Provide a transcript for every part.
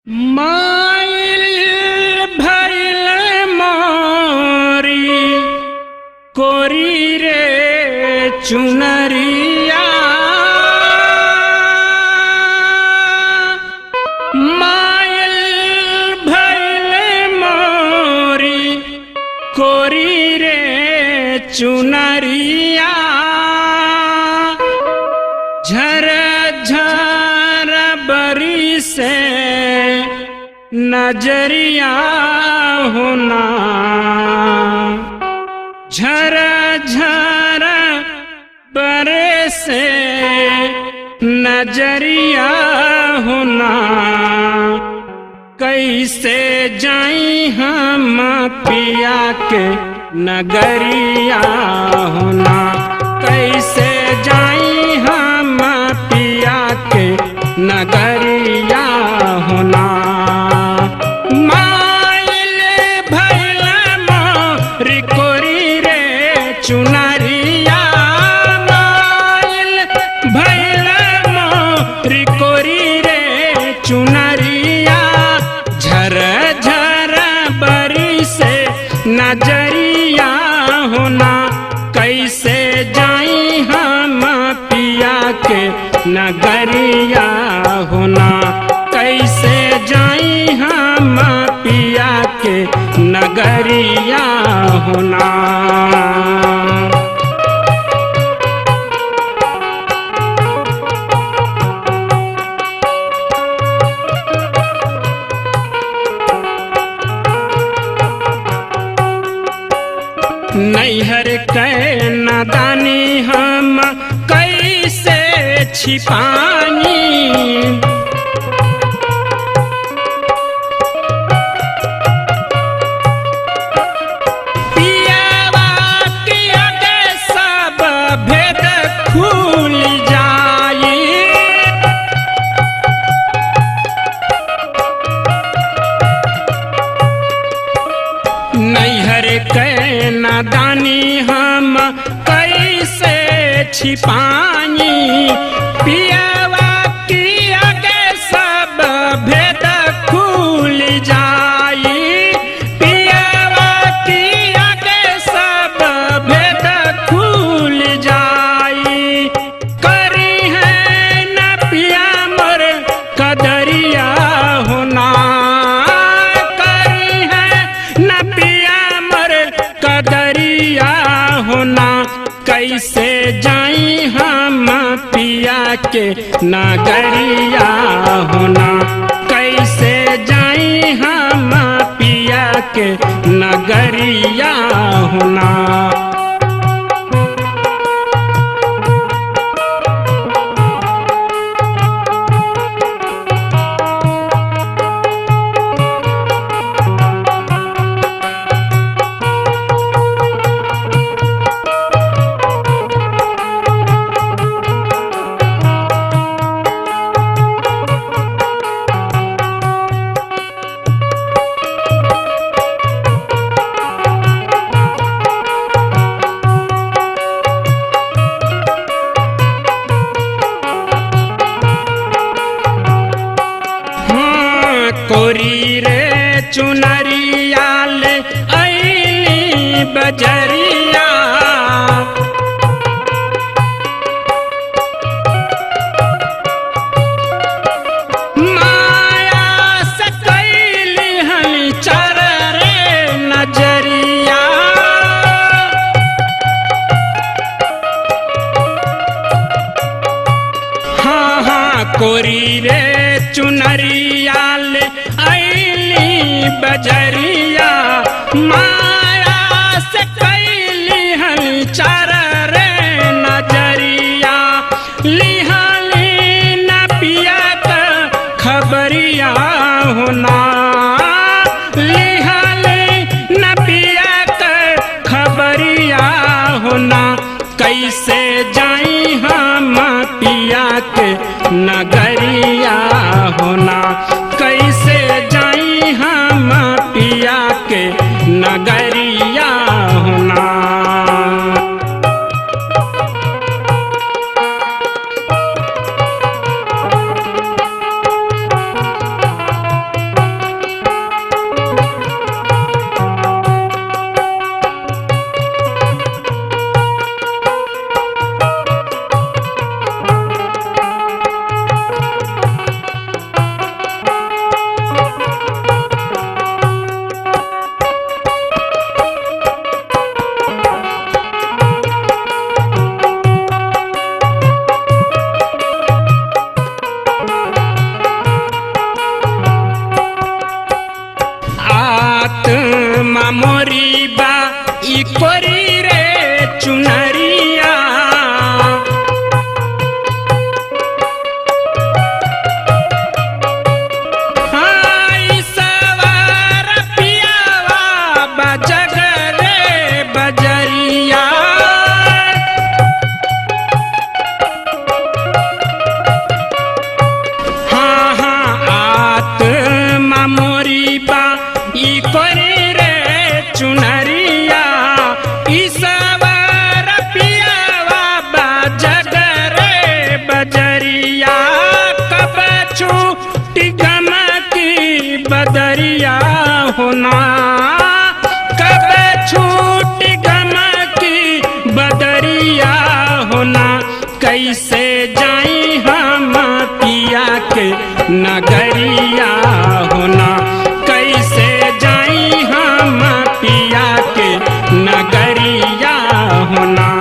माइल भइल मोरी कोरी रे चुनरिया। माइल भइल मोरी कोरी रे चुनरिया। झर झर बरी से नजरिया होना। झर झर बरे से नजरिया होना। कैसे जाई हम पिया के नगरिया होना। कैसे जाई हम पिया के नगरिया होना। माइल भइल मोरी कोरी रे चुनरिया। माइल भइल मोरी कोरी रे चुनरिया। झर झर बरी से नजरिया होना। कैसे जाई हम पिया के नगरिया होना। कैसे जाई हम पिया के नगरिया होना। नैहर के नादानी हम कैसे छिपानी। पियावा के आगे सब भेद खुल जाई। नैहर के नादानी हम कैसे छिपानी। पियावा की आगे सब भेद खुल जाई। पियावा की आगे सब भेद खुल जाई। करी है न पिया मोर कदरिया होना। करी है न पिया मोर कदरिया होना। कैसे जाई हम पिया के नगरिया होना। कैसे जाई हम पिया के नगरिया होना। कोरी रे चुनरिया ले अइली बजरिया। माया से कैली हली चार रे नजरिया। हाँ हाँ कोरी रे चुनरिया ले अइली बजरिया। माया से कैली हली चार रे नजरिया। लिहाली न पिया का खबरिया होना। लिहाली न पिया का खबरिया होना। कैसे जाई हम पिया के नगरिया होना। कैसे जाई हम पिया के नगरिया होना। कोरी रे चुनरिया। हाय सवार पियावा बजग रे बजरिया। हाँ हाँ आत्मा मोरी बा ई कोरी रे चुनरिया। ई सवार पियावा बजग रे बजरिया। कब छूटी गम की बदरिया होना। कब छूटी गम की बदरिया होना। कैसे जाई हम पिया के नगरिया होना। कैसे जाई हम पिया के नगरिया होना।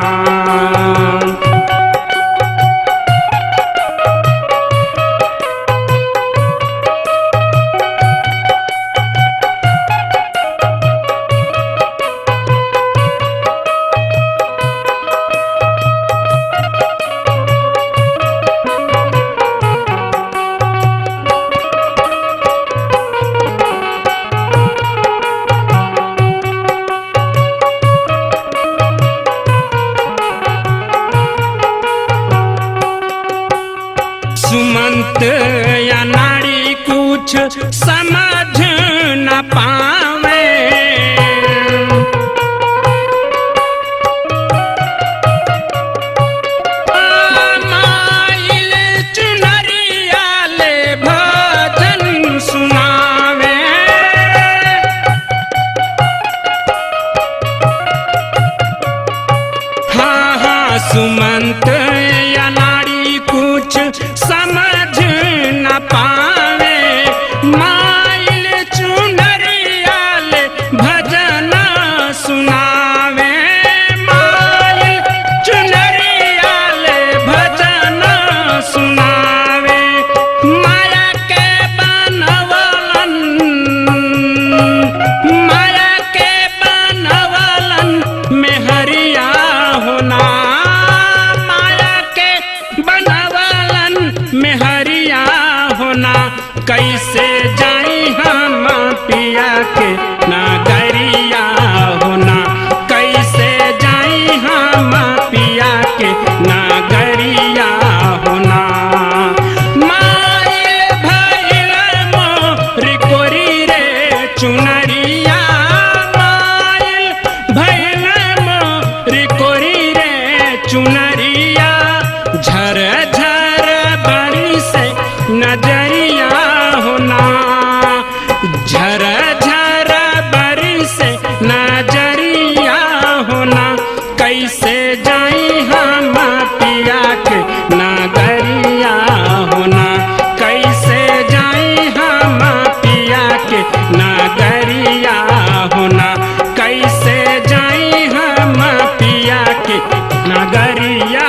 सुमंत या नाड़ी कुछ समझ न पावे। माइल चुनरिया ले भजन सुनावे। हाँ हाँ सुमंत या नाड़ी कुछ समझ न पावे। माइल चुनरिया ले भजन सुनावे। माइल चुनरिया ले भजन सुनावे। माया के बनवलन माया के बनवलन में हरिया होना। माया के बनवलन में हरिया होना। कैसे जाई हम पिया के नगरिया होना। कैसे जाई हम पिया के नगरिया होना। माइल भइल मोरी कोरी रे चुनरिया। माइल भइल मोरी कोरी रे चुनरिया। झर झर बड़ी से नजरिया होना। झर झर बड़ी से नजरिया होना। कैसे जाई हम पिया के नगरिया होना। कैसे जाई हम पिया के नगरिया होना। कैसे जाई हम पिया के नगरिया